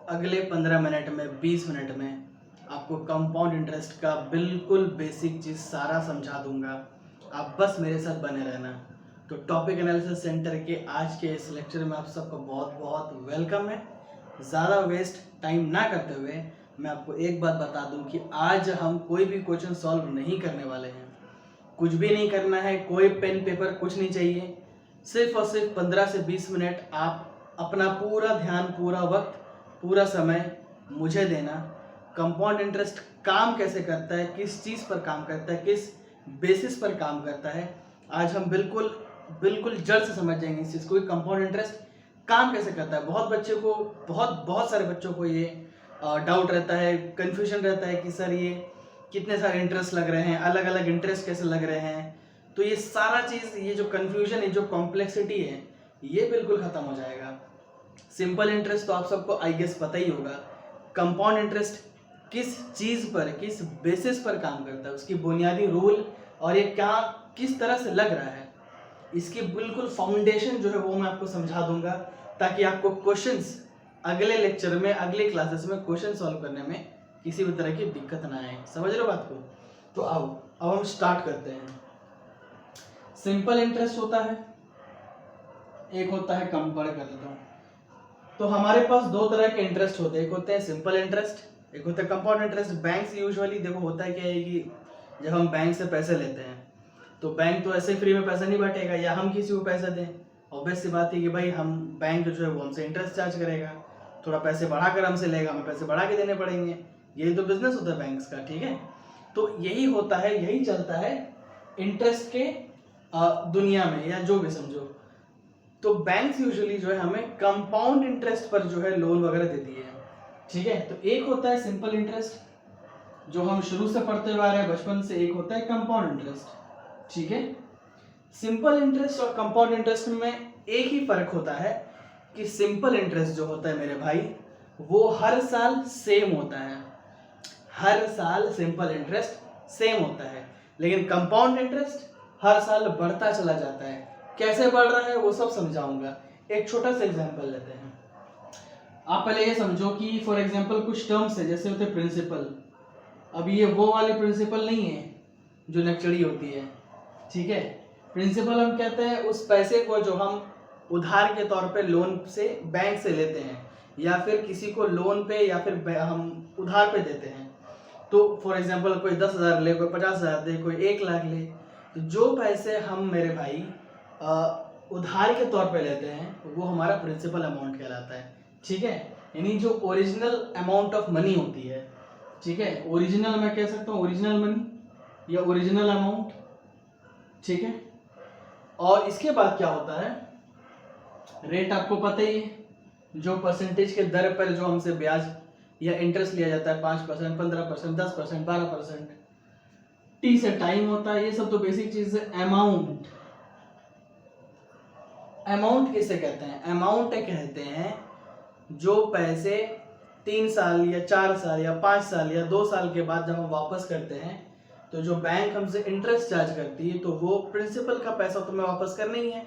अगले 15 मिनट में 20 मिनट में आपको कंपाउंड इंटरेस्ट का बिल्कुल बेसिक चीज़ सारा समझा दूंगा। आप बस मेरे साथ बने रहना। तो टॉपिक एनालिसिस सेंटर के आज के इस लेक्चर में आप सबका बहुत बहुत वेलकम है। ज़्यादा वेस्ट टाइम ना करते हुए मैं आपको एक बात बता दूं कि आज हम कोई भी क्वेश्चन सॉल्व नहीं करने वाले हैं। कुछ भी नहीं करना है, कोई पेन पेपर कुछ नहीं चाहिए। सिर्फ और सिर्फ 15 से 20 मिनट आप अपना पूरा ध्यान, पूरा वक्त, पूरा समय मुझे देना। कंपाउंड इंटरेस्ट काम कैसे करता है, किस चीज़ पर काम करता है, किस बेसिस पर काम करता है, आज हम बिल्कुल बिल्कुल जड़ से समझ जाएंगे इस चीज़ को कि कंपाउंड इंटरेस्ट काम कैसे करता है। बहुत सारे बच्चों को ये डाउट रहता है, कन्फ्यूजन रहता है कि सर ये कितने सारे इंटरेस्ट लग रहे हैं, अलग अलग इंटरेस्ट कैसे लग रहे हैं। तो ये सारा चीज़, ये जो कन्फ्यूजन है, जो कॉम्प्लेक्सिटी है, ये बिल्कुल ख़त्म हो जाएगा। सिंपल इंटरेस्ट तो आप सबको आई गेस पता ही होगा। कंपाउंड इंटरेस्ट किस चीज़ पर, किस बेसिस पर काम करता है, उसकी बुनियादी रूल और ये क्या किस तरह से लग रहा है, इसकी बिल्कुल फाउंडेशन जो है वो मैं आपको समझा दूंगा, ताकि आपको क्वेश्चंस अगले लेक्चर में, अगले क्लासेस में क्वेश्चन सॉल्व करने में किसी भी तरह की दिक्कत ना आए। समझ रहे हो बात को? तो आओ अब हम स्टार्ट करते हैं। सिंपल इंटरेस्ट होता है, एक होता है कंपाउंड कर देता हूँ। तो हमारे पास दो तरह के इंटरेस्ट होते हैं, एक होते हैं सिंपल इंटरेस्ट, एक होता है कंपाउंड इंटरेस्ट। बैंक से यूजुअली देखो होता है क्या है कि जब हम बैंक से पैसे लेते हैं तो बैंक तो ऐसे फ्री में पैसा नहीं बांटेगा, या हम किसी को पैसा दें, ऑब्वियस सी बात है कि भाई हम बैंक जो है वो हमसे इंटरेस्ट चार्ज करेगा, थोड़ा पैसे बढ़ाकर हमसे लेगा, हमें पैसे बढ़ा के देने पड़ेंगे। यही तो बिजनेस होता है बैंक्स का, ठीक है। तो यही होता है, यही चलता है इंटरेस्ट के दुनिया में, या जो भी समझो। तो बैंक्स यूजुअली जो है हमें कंपाउंड इंटरेस्ट पर जो है लोन वगैरह देती है, ठीक है। तो एक होता है सिंपल इंटरेस्ट जो हम शुरू से पढ़ते हुए आ रहे हैं बचपन से, एक होता है कंपाउंड इंटरेस्ट, ठीक है। सिंपल इंटरेस्ट और कंपाउंड इंटरेस्ट में एक ही फर्क होता है कि सिंपल इंटरेस्ट जो होता है मेरे भाई, वो हर साल सेम होता है। हर साल सिंपल इंटरेस्ट सेम होता है, लेकिन कंपाउंड इंटरेस्ट हर साल बढ़ता चला जाता है। कैसे बढ़ रहा है वो सब समझाऊंगा। एक छोटा सा एग्जांपल लेते हैं। आप पहले ये समझो कि फॉर एग्जांपल कुछ टर्म्स है, जैसे होते प्रिंसिपल। अब ये वो वाली प्रिंसिपल नहीं है जो नक्चड़ी होती है, ठीक है। प्रिंसिपल हम कहते हैं उस पैसे को जो हम उधार के तौर पे लोन से बैंक से लेते हैं, या फिर किसी को लोन पे या फिर हम उधार पे देते हैं। तो फॉर एग्जांपल कोई 10,000 ले, कोई 50,000 दे, कोई 1 लाख ले। तो जो पैसे हम मेरे भाई उधार के तौर पे लेते हैं वो हमारा प्रिंसिपल अमाउंट कहलाता है, ठीक है। यानी जो ओरिजिनल अमाउंट ऑफ मनी होती है, ठीक है, ओरिजिनल मैं कह सकता हूँ ओरिजिनल मनी या ओरिजिनल अमाउंट, ठीक है। और इसके बाद क्या होता है, रेट आपको पता ही है, जो परसेंटेज के दर पर जो हमसे ब्याज या इंटरेस्ट लिया जाता है, 5%, 15%, 10%, 12%। टी से टाइम होता है, ये सब तो बेसिक चीज है। अमाउंट, अमाउंट किसे कहते हैं? अमाउंट कहते हैं जो पैसे 3 साल या 4 साल या 5 साल या 2 साल के बाद जब हम वापस करते हैं, तो जो बैंक हमसे इंटरेस्ट चार्ज करती है, तो वो प्रिंसिपल का पैसा तो हमें वापस करना ही है।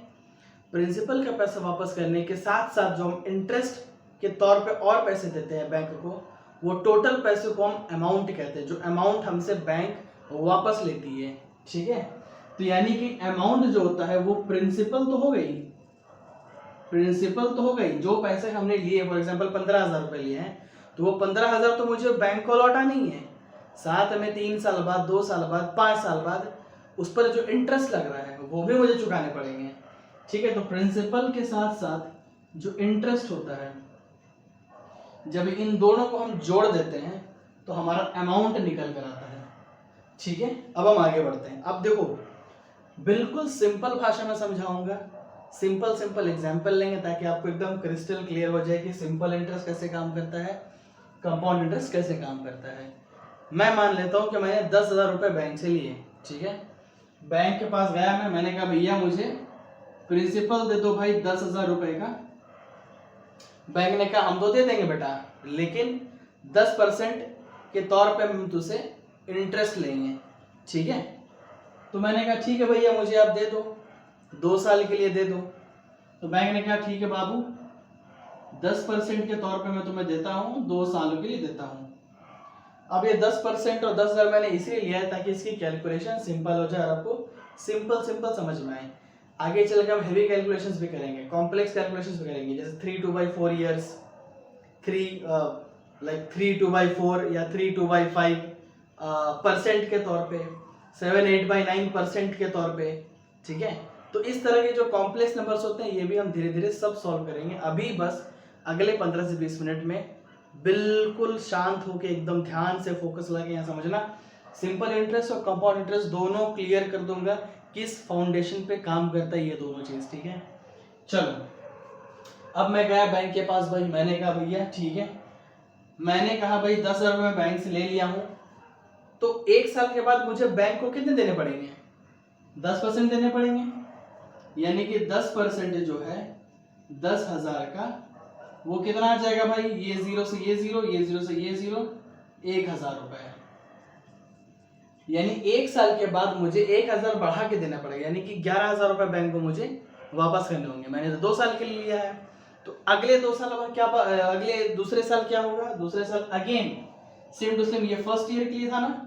प्रिंसिपल का पैसा वापस करने के साथ साथ जो हम इंटरेस्ट के तौर पे और पैसे देते हैं बैंक को, वो टोटल पैसे को हम अमाउंट कहते हैं, जो अमाउंट हमसे बैंक वापस लेती है, ठीक है। तो यानी कि अमाउंट जो होता है वो प्रिंसिपल तो हो गई, प्रिंसिपल तो हो गई। जो पैसे हमने लिए, फॉर एग्जांपल 15,000 रुपए लिए हैं, तो वो 15,000 तो मुझे बैंक को लौटा नहीं है, साथ में 3 साल बाद, 2 साल बाद, 5 साल बाद उस पर जो इंटरेस्ट लग रहा है वो भी मुझे चुकाने पड़ेंगे, ठीक है। तो प्रिंसिपल के साथ साथ जो इंटरेस्ट होता है, जब इन दोनों को हम जोड़ देते हैं तो हमारा अमाउंट निकल कर आता है, ठीक है। अब हम आगे बढ़ते हैं। अब देखो, बिल्कुल सिंपल भाषा में समझाऊंगा, सिंपल सिंपल एग्जांपल लेंगे ताकि आपको एकदम क्रिस्टल क्लियर हो जाए कि सिंपल इंटरेस्ट कैसे काम करता है, कंपाउंड इंटरेस्ट कैसे काम करता है। मैं मान लेता हूं कि मैंने 10,000 रुपए बैंक से लिए, ठीक है। बैंक के पास गया मैंने कहा भैया मुझे प्रिंसिपल दे दो भाई 10,000 रुपए का। बैंक ने कहा हम तो दे देंगे बेटा, लेकिन 10% के तौर पे हम तुझसे इंटरेस्ट लेंगे, ठीक है। तो मैंने कहा ठीक है भैया मुझे आप दे दो, 2 साल के लिए दे दो। तो बैंक ने कहा ठीक है बाबू 10% के तौर पे मैं तुम्हें देता हूँ, 2 सालों के लिए देता हूँ। अब ये 10% और 10,000 मैंने इसलिए लिया है ताकि इसकी कैलकुलेशन सिंपल हो जाए और आपको सिंपल समझ में आए। आगे चलकर हम हेवी कैलकुलेशंस भी करेंगे, कॉम्प्लेक्स कैलकुलेशंस भी करेंगे, जैसे 3 2/4 ईयर्स, 3 2/4 या 3 2/5 परसेंट के तौर पे, 7 8/9% के तौर पे, ठीक है। तो इस तरह के जो कॉम्प्लेक्स नंबर्स होते हैं ये भी हम धीरे धीरे सब सॉल्व करेंगे। अभी बस अगले 15 से 20 मिनट में बिल्कुल शांत होकर एकदम ध्यान से फोकस लगे यहाँ समझना। सिंपल इंटरेस्ट और कंपाउंड इंटरेस्ट दोनों क्लियर कर दूंगा किस फाउंडेशन पे काम करता है ये दोनों चीज, ठीक है। चलो अब मैं गया बैंक के पास भाई, मैंने कहा भैया ठीक है, मैंने कहा भाई 10,000 रुपये बैंक से ले लिया हूँ, तो 1 साल के बाद मुझे बैंक को कितने देने पड़ेंगे? 10% देने पड़ेंगे, यानी कि 10% जो है 10,000 का वो कितना आ जाएगा भाई? ये 0 से ये 0, ये 0 से ये 0, 1,000 रुपए। यानी 1 साल के बाद मुझे 1,000 बढ़ा के देना पड़ेगा, यानी कि 11,000 रुपए बैंक को मुझे वापस करने होंगे। मैंने तो 2 साल के लिए लिया है, तो अगले 2 साल बाद क्या, अगले दूसरे साल क्या होगा? दूसरे साल अगेन सेम टू सेम, ये फर्स्ट ईयर के लिए था ना,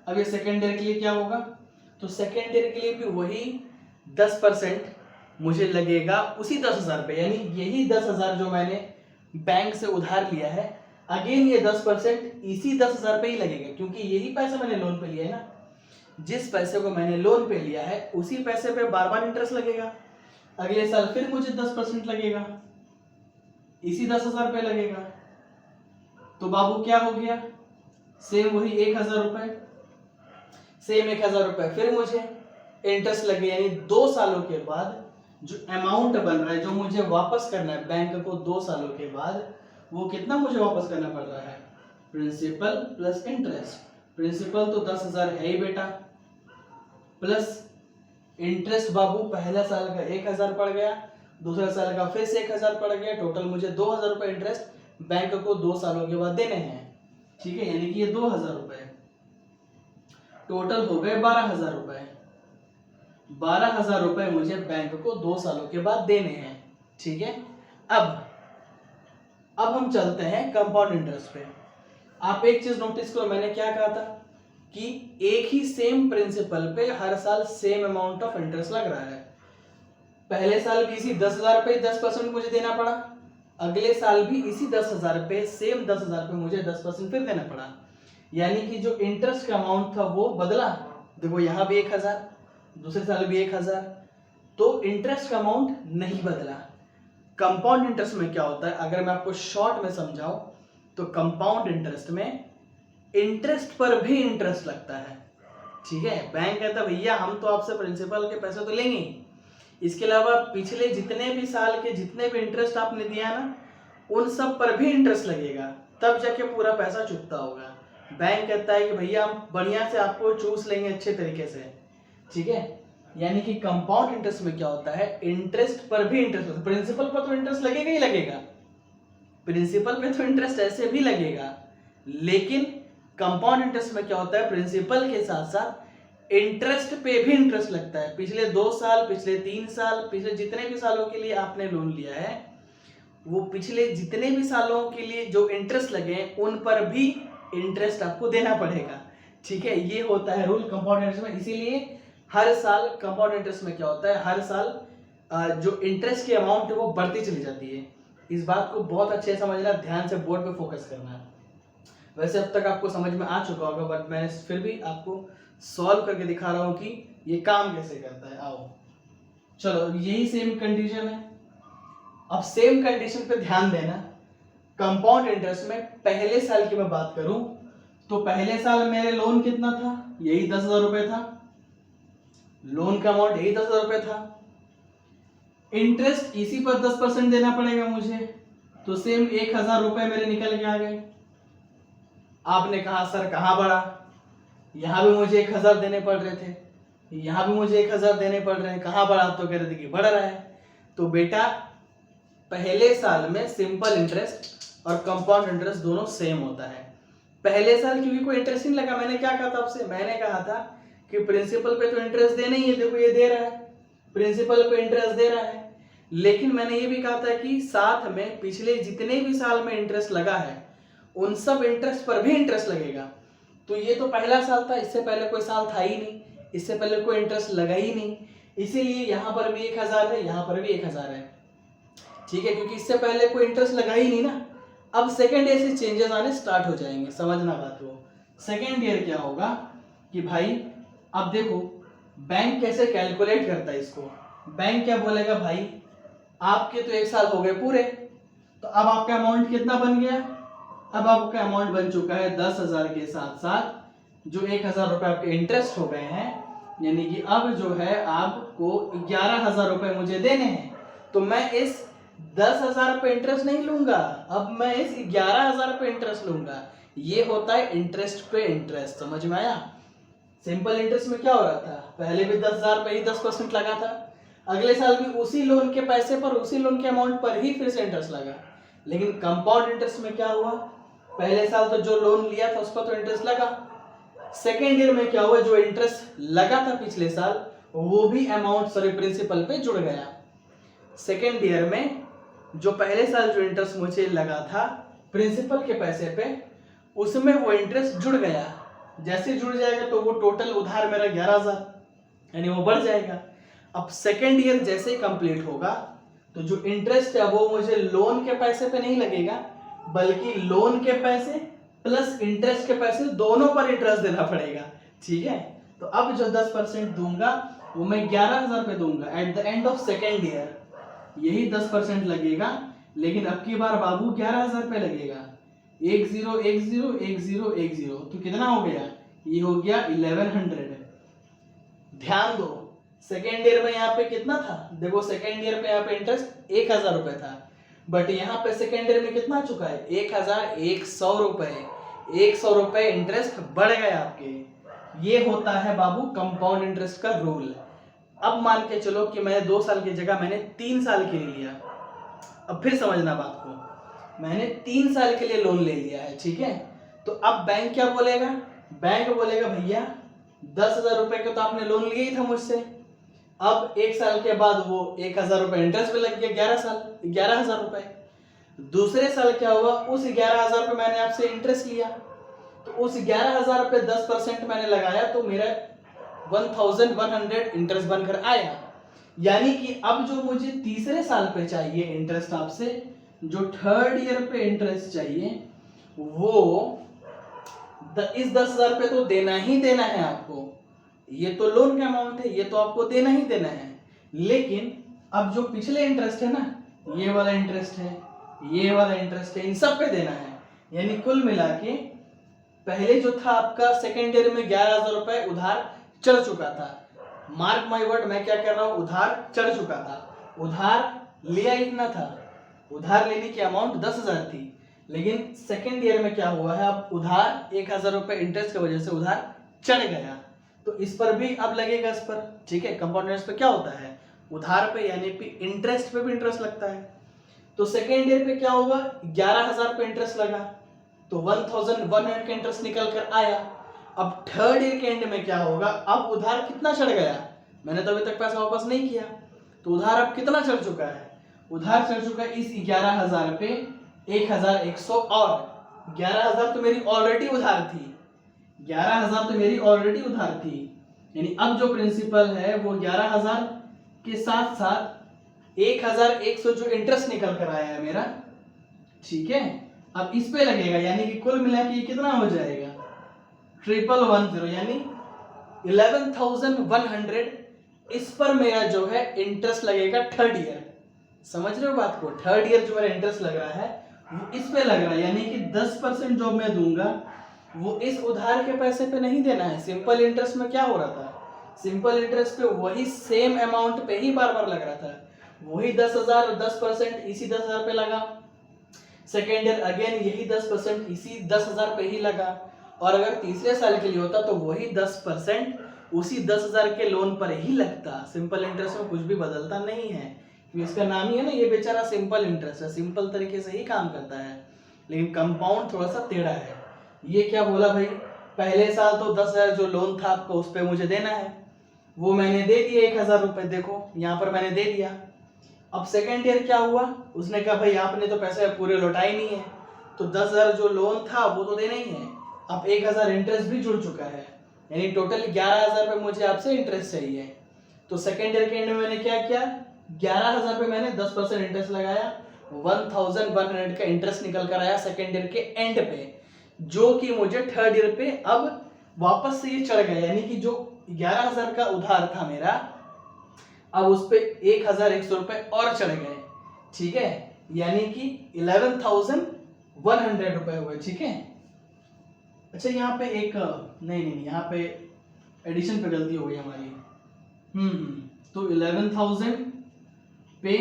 अब ये सेकेंड ईयर के लिए क्या होगा? तो सेकेंड ईयर के लिए भी वही 10% मुझे लगेगा, उसी 10,000 रुपए, यानी यही 10,000 जो मैंने बैंक से उधार लिया है, अगेन ये 10% इसी 10,000 रुपए ही लगेगा, क्योंकि यही पैसा मैंने लोन पे लिया है ना। जिस पैसे को मैंने लोन पे लिया है उसी पैसे पे बार बार इंटरेस्ट लगेगा। अगले साल फिर मुझे 10% लगेगा, इसी 10,000 रुपए लगेगा। तो बाबू क्या हो गया? सेम वही 1,000 रुपए, सेम 1,000 रुपए फिर मुझे इंटरेस्ट लगे, यानी 2 सालों के बाद जो अमाउंट बन रहा है, जो मुझे वापस करना है बैंक को 2 सालों के बाद, वो कितना मुझे वापस करना पड़ रहा है? Principal plus interest. प्रिंसिपल तो 10,000 है ही बेटा, प्लस इंटरेस्ट बाबू पहला साल का 1,000 पड़ गया, दूसरा साल का फिर से 1,000 पड़ गया, टोटल मुझे 2,000 रुपए इंटरेस्ट बैंक को 2 सालों के बाद देने हैं, ठीक है। यानी कि ये 2,000 रुपए टोटल हो गए 12,000 रुपए। 12,000 रुपए मुझे बैंक को 2 सालों के बाद देने हैं, ठीक है। अब हम चलते हैं कंपाउंड इंटरेस्ट पे। आप एक चीज नोटिस करो, मैंने क्या कहा था कि एक ही सेम प्रिंसिपल पे हर साल सेम अमाउंट ऑफ इंटरेस्ट लग रहा है। पहले साल भी इसी 10,000 पे 10% मुझे देना पड़ा, अगले साल भी इसी 10,000 पे सेम 10,000 पे मुझे 10% फिर देना पड़ा, यानी कि जो इंटरेस्ट का अमाउंट था वो बदला। देखो यहाँ भी 1,000, दूसरे साल भी 1,000, तो इंटरेस्ट का अमाउंट नहीं बदला। कंपाउंड इंटरेस्ट में क्या होता है, अगर मैं आपको शॉर्ट में समझाऊं तो कंपाउंड इंटरेस्ट में इंटरेस्ट पर भी इंटरेस्ट लगता है, ठीक है। बैंक कहता है भैया हम तो आपसे प्रिंसिपल के पैसे तो लेंगे, इसके अलावा पिछले जितने भी साल के जितने भी इंटरेस्ट आपने दिया ना, उन सब पर भी इंटरेस्ट लगेगा, तब जाके पूरा पैसा चुकता होगा। बैंक कहता है कि भैया हम बढ़िया से आपको चूस लेंगे अच्छे तरीके से, ठीक है। यानी कि कंपाउंड इंटरेस्ट में क्या होता है, इंटरेस्ट पर भी इंटरेस्ट लगता है। प्रिंसिपल पर तो इंटरेस्ट लगेगा ही लगेगा, प्रिंसिपल पे तो इंटरेस्ट ऐसे भी लगेगा, लेकिन कंपाउंड इंटरेस्ट में क्या होता है, प्रिंसिपल के साथ साथ इंटरेस्ट पे भी इंटरेस्ट लगता है। पिछले 2 साल, पिछले 3 साल, पिछले जितने भी सालों के लिए आपने लोन लिया है, वो पिछले जितने भी सालों के लिए जो इंटरेस्ट लगे उन पर भी इंटरेस्ट आपको देना पड़ेगा, ठीक है। ये होता है रूल कंपाउंड इंटरेस्ट में। इसीलिए हर साल कंपाउंड इंटरेस्ट में क्या होता है, हर साल जो इंटरेस्ट की अमाउंट है वो बढ़ती चली जाती है। इस बात को बहुत अच्छे से समझना, ध्यान से बोर्ड पे फोकस करना है। वैसे अब तक आपको समझ में आ चुका होगा, बट मैं फिर भी आपको सॉल्व करके दिखा रहा हूँ कि ये काम कैसे करता है। आओ चलो, यही सेम कंडीशन है। अब सेम कंडीशन पे ध्यान देना, कंपाउंड इंटरेस्ट में पहले साल की मैं बात करूं तो पहले साल मेरे लोन कितना था, यही 10,000 रुपए था, लोन का अमाउंट यही 10,000 रुपए था, इंटरेस्ट इसी पर 10% देना पड़ेगा मुझे, तो सेम 1,000 रुपए मेरे निकल के आ गए। आपने कहा सर कहां बढ़ा, यहां भी मुझे 1,000 देने पड़ रहे थे, यहां भी मुझे 1,000 देने पड़ रहे हैं, कहां बढ़ा? तो कह रहे थे कि बढ़ रहा है। तो बेटा पहले साल में सिंपल इंटरेस्ट और कंपाउंड इंटरेस्ट दोनों सेम होता है। पहले साल क्योंकि कोई इंटरेस्ट नहीं लगा, मैंने क्या कहा था आपसे, मैंने कहा था कि प्रिंसिपल पे तो इंटरेस्ट देना ही है, देखो ये दे रहा है, प्रिंसिपल पे इंटरेस्ट दे रहा है, लेकिन मैंने ये भी कहा था कि साथ में पिछले जितने भी साल में इंटरेस्ट लगा है उन सब इंटरेस्ट पर भी इंटरेस्ट लगेगा। तो ये तो पहला साल था, इससे पहले कोई साल था ही नहीं, इससे पहले कोई इंटरेस्ट लगा ही नहीं, इसीलिए यहाँ पर भी 1000 है, यहाँ पर भी 1000 है। ठीक है, क्योंकि इससे पहले कोई इंटरेस्ट लगा ही नहीं ना। अब सेकेंड ईयर से चेंजेस आने स्टार्ट हो जाएंगे, समझना बात को। सेकेंड ईयर क्या होगा कि भाई अब देखो बैंक कैसे कैलकुलेट करता है इसको। बैंक क्या बोलेगा, भाई आपके तो 1 साल हो गए पूरे, तो अब आपका अमाउंट कितना बन गया, अब आपका अमाउंट बन चुका है 10,000 के साथ साथ जो 1,000 रुपए आपके इंटरेस्ट हो गए हैं, यानी कि अब जो है आपको 11,000 रुपए मुझे देने हैं। तो मैं इस 10,000 पे इंटरेस्ट नहीं लूंगा, अब मैं इस 11,000 पे इंटरेस्ट लूंगा। ये होता है इंटरेस्ट पे इंटरेस्ट, समझ में आया। सिंपल इंटरेस्ट में क्या हो रहा था, पहले भी 10,000 पे ही 10% लगा था, अगले साल भी उसी लोन के पैसे पर, उसी लोन के अमाउंट पर ही फिर से इंटरेस्ट लगा। लेकिन कंपाउंड इंटरेस्ट में क्या हुआ, पहले साल तो जो लोन लिया था उस पर तो इंटरेस्ट लगा, सेकेंड ईयर में क्या हुआ, जो इंटरेस्ट लगा था पिछले साल वो भी अमाउंट प्रिंसिपल पे जुड़ गया। सेकेंड ईयर में जो पहले साल जो इंटरेस्ट मुझे लगा था प्रिंसिपल के पैसे पे, उसमें वो इंटरेस्ट जुड़ गया। जैसे जुड़ जाएगा तो वो टोटल उधार मेरा 11,000 यानी वो बढ़ जाएगा। अब सेकेंड ईयर जैसे ही कंप्लीट होगा तो जो इंटरेस्ट है वो मुझे लोन के पैसे पे नहीं लगेगा, बल्कि लोन के पैसे प्लस इंटरेस्ट के पैसे दोनों पर इंटरेस्ट देना पड़ेगा। ठीक है, तो अब जो 10% दूंगा वो मैं 11,000 पे दूंगा at the end of second year, यही 10% लगेगा। लेकिन अब की बार बाबू 11,000 पे लगेगा, 10101010, तो कितना हो गया, ये हो गया 1100। ध्यान दो सेकेंड ईयर में यहाँ पे कितना था, देखो सेकेंड ईयर पे यहाँ पे इंटरेस्ट 1,000 रुपए था, बट यहाँ पे सेकेंड ईयर में कितना चुका है 1,100 रुपए, 100 रुपए इंटरेस्ट बढ़ गए आपके। ये होता है बाबू कंपाउंड इंटरेस्ट का रूल। अब मान के चलो कि मैंने 2 साल की जगह मैंने 3 साल के लिए लिया, अब फिर समझना बात को, मैंने 3 साल के लिए लोन ले लिया है, ठीक है। तो अब बैंक क्या बोलेगा, बैंक बोलेगा भैया 10,000 रुपए का तो आपने लोन लिया ही था मुझसे, अब 1 साल के बाद वो 1,000 रुपए इंटरेस्ट पे लग गया, 11,000 रुपए। दूसरे साल क्या हुआ, उस 11,000 पे मैंने आपसे इंटरेस्ट लिया, तो उस 11,000 पे 10% मैंने लगाया तो मेरा 1,100 इंटरेस्ट बनकर आया। यानी कि अब जो मुझे तीसरे साल पे चाहिए इंटरेस्ट आपसे, जो थर्ड ईयर पे इंटरेस्ट चाहिए, वो इस 10,000 पे तो देना ही देना है आपको, ये तो लोन का अमाउंट है, ये तो आपको देना ही देना है। लेकिन अब जो पिछले इंटरेस्ट है ना, ये वाला इंटरेस्ट है, ये वाला इंटरेस्ट है, इन सब पे देना है। यानी कुल मिला के पहले जो था आपका सेकेंड ईयर में 11,000 रुपए उधार चढ़ चुका था। मार्क माई वर्ड, मैं क्या कर रहा हूं, उधार चढ़ चुका था। उधार लिया इतना था, उधार लेने की अमाउंट 10,000 थी, लेकिन सेकेंड ईयर में क्या हुआ है, अब उधार 1,000 रुपए इंटरेस्ट की वजह से उधार चढ़ गया, तो इस पर भी अब लगेगा इस पर। ठीक है, कंपाउंड इंटरेस्ट पे क्या होता है, उधार पे यानी इंटरेस्ट पे भी इंटरेस्ट लगता है। तो सेकेंड ईयर पे क्या होगा, 11,000 पे इंटरेस्ट लगा तो 1,100 का इंटरेस्ट निकल कर आया। अब थर्ड ईयर के एंड में क्या होगा, अब उधार कितना चढ़ गया, मैंने तो अभी तक पैसा वापस नहीं किया, तो उधार अब कितना चढ़ चुका है, उधार चढ़ चुका है इस 11,000 पे 1,100, और 11,000 तो मेरी ऑलरेडी उधार थी, 11,000 तो मेरी ऑलरेडी उधार थी। यानी अब जो प्रिंसिपल है वो 11,000 के साथ साथ 1,100 जो इंटरेस्ट निकल कर आया है मेरा, ठीक है, अब इस पे लगेगा, यानी कि कुल मिला के ये कितना हो जाएगा 1,110, यानी 11,100 इस पर मेरा जो है इंटरेस्ट लगेगा थर्ड ईयर। समझ रहे हो बात को, थर्ड ईयर जो मेरा इंटरेस्ट लग रहा है वो इस पे लग रहा है, यानी कि 10% जो मैं दूंगा वो इस उधार के पैसे पे नहीं देना है। सिंपल इंटरेस्ट में क्या हो रहा था, सिंपल इंटरेस्ट पे वही सेम अमाउंट पे ही बार बार लग रहा था, वही 10,000 10% इसी 10,000 पे लगा, सेकेंड ईयर अगेन यही 10% इसी 10,000 पे ही लगा, और अगर तीसरे साल के लिए होता तो वही 10% उसी 10,000 के लोन पर ही लगता। सिंपल इंटरेस्ट में कुछ भी बदलता नहीं है, क्योंकि इसका नाम ही है ना, ये बेचारा सिंपल इंटरेस्ट है, सिंपल तरीके से ही काम करता है। लेकिन कंपाउंड थोड़ा सा टेढ़ा है। ये क्या बोला भाई, पहले साल तो 10,000 जो लोन था आपको उस पर मुझे देना है, वो मैंने दे दिया 1,000 रुपए, देखो यहाँ पर मैंने दे दिया। अब सेकेंड ईयर क्या हुआ, उसने कहा भाई आपने तो पैसे पूरे लौटाए नहीं है, तो 10,000 जो लोन था वो तो देना ही है, अब 1,000 इंटरेस्ट भी जुड़ चुका है, यानी टोटल 11,000 रुपये मुझे आपसे इंटरेस्ट चाहिए। तो सेकेंड ईयर के एंड में मैंने क्या किया, 11,000 पे मैंने 10% इंटरेस्ट लगाया, 1,100 का इंटरेस्ट निकल कर आया सेकेंड ईयर के एंड पे, जो कि मुझे थर्ड ईयर पे अब वापस से ये चढ़ गया, यानी कि जो 11,000 का उधार था मेरा, अब उस पे 1,100 रुपए और चढ़ गए, ठीक है, यानी कि 11,100 रुपए हुए, ठीक है। अच्छा यहाँ पे एक नहीं यहाँ पे एडिशन पे गलती हो गई हमारी। तो 11,000 पे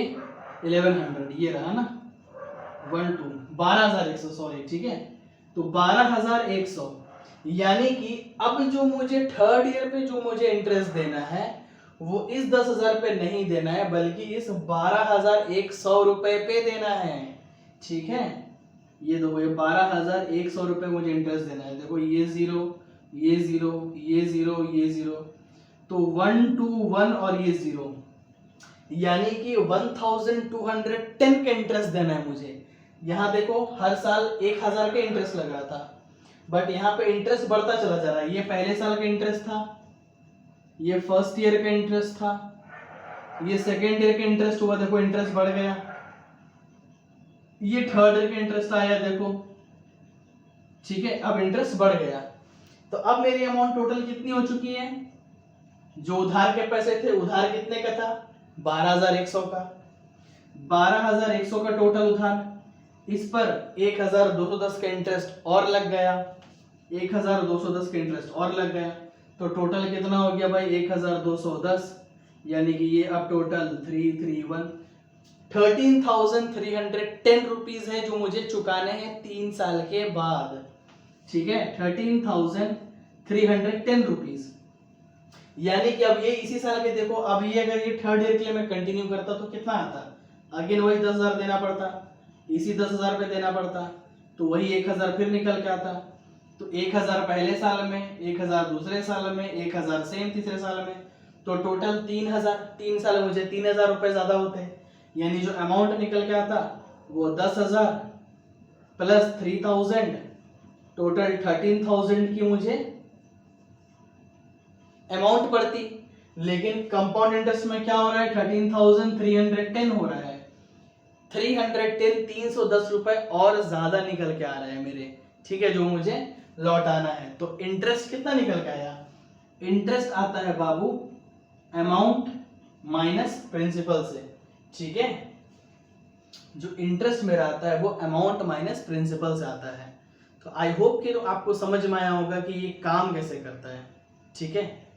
1,100 ये रहा ना, 12,100 सॉरी, ठीक है। तो 12,100, यानी कि अब जो मुझे थर्ड ईयर पे जो मुझे इंटरेस्ट देना है वो इस 10,000 पे नहीं देना है, बल्कि इस 12,100 रुपए पे देना है, ठीक है। ये देखो, ये 12,100 रुपए मुझे इंटरेस्ट देना है। देखो ये जीरो, ये जीरो, ये जीरो, ये जीरो, तो 1 2 1 और ये जीरो, यानी कि 1,210 का इंटरेस्ट देना है मुझे। यहाँ देखो हर साल 1,000 का इंटरेस्ट लग रहा था, बट यहाँ पे इंटरेस्ट बढ़ता चला जा रहा है। ये पहले साल का इंटरेस्ट था, ये फर्स्ट ईयर का इंटरेस्ट था, ये सेकेंड ईयर का इंटरेस्ट हुआ, देखो इंटरेस्ट बढ़ गया, ये थर्ड ईयर का इंटरेस्ट आया, देखो, ठीक है, अब इंटरेस्ट बढ़ गया। तो अब मेरी अमाउंट टोटल कितनी हो चुकी है, जो उधार के पैसे थे, उधार कितने का था, 12,100 का, 12,100 का टोटल उधार, इस पर 1,210 का इंटरेस्ट और लग गया, 1,210 का इंटरेस्ट और लग गया, तो टोटल कितना हो गया भाई, 1,210, यानी कि ये अब टोटल 13,310 रुपीज है जो मुझे चुकाने हैं 3 साल के बाद, ठीक है, 13,310 रुपीज। यानी कि अब ये इसी साल के देखो, अब ये अगर ये थर्ड ईयर के लिए मैं कंटिन्यू करता तो कितना आता, अगेन वही 10,000 देना पड़ता, इसी 10,000 पे देना पड़ता, तो वही 1,000 फिर निकल के आता। तो 1,000 पहले साल में, 1,000 दूसरे साल में, 1,000 सेम तीसरे साल में, तो टोटल 3,000, 3 साल मुझे 3,000 रुपए ज्यादा होते हैं, यानी जो अमाउंट निकल के आता वो 10,000 प्लस 3,000, टोटल 13,000 की मुझे अमाउंट पड़ती। लेकिन कंपाउंड इंटरेस्ट में क्या हो रहा है, 13,310 हो रहा है, 310 310 रुपए और ज्यादा निकल के आ रहे हैं मेरे, ठीक है, जो मुझे लौटाना है। तो इंटरेस्ट कितना निकल के आया, इंटरेस्ट आता है बाबू अमाउंट माइनस प्रिंसिपल से, ठीक है, जो इंटरेस्ट मेरा आता है वो अमाउंट माइनस प्रिंसिपल से आता है। तो आई होप कि आपको समझ में आया होगा कि ये काम कैसे करता है, ठीक है।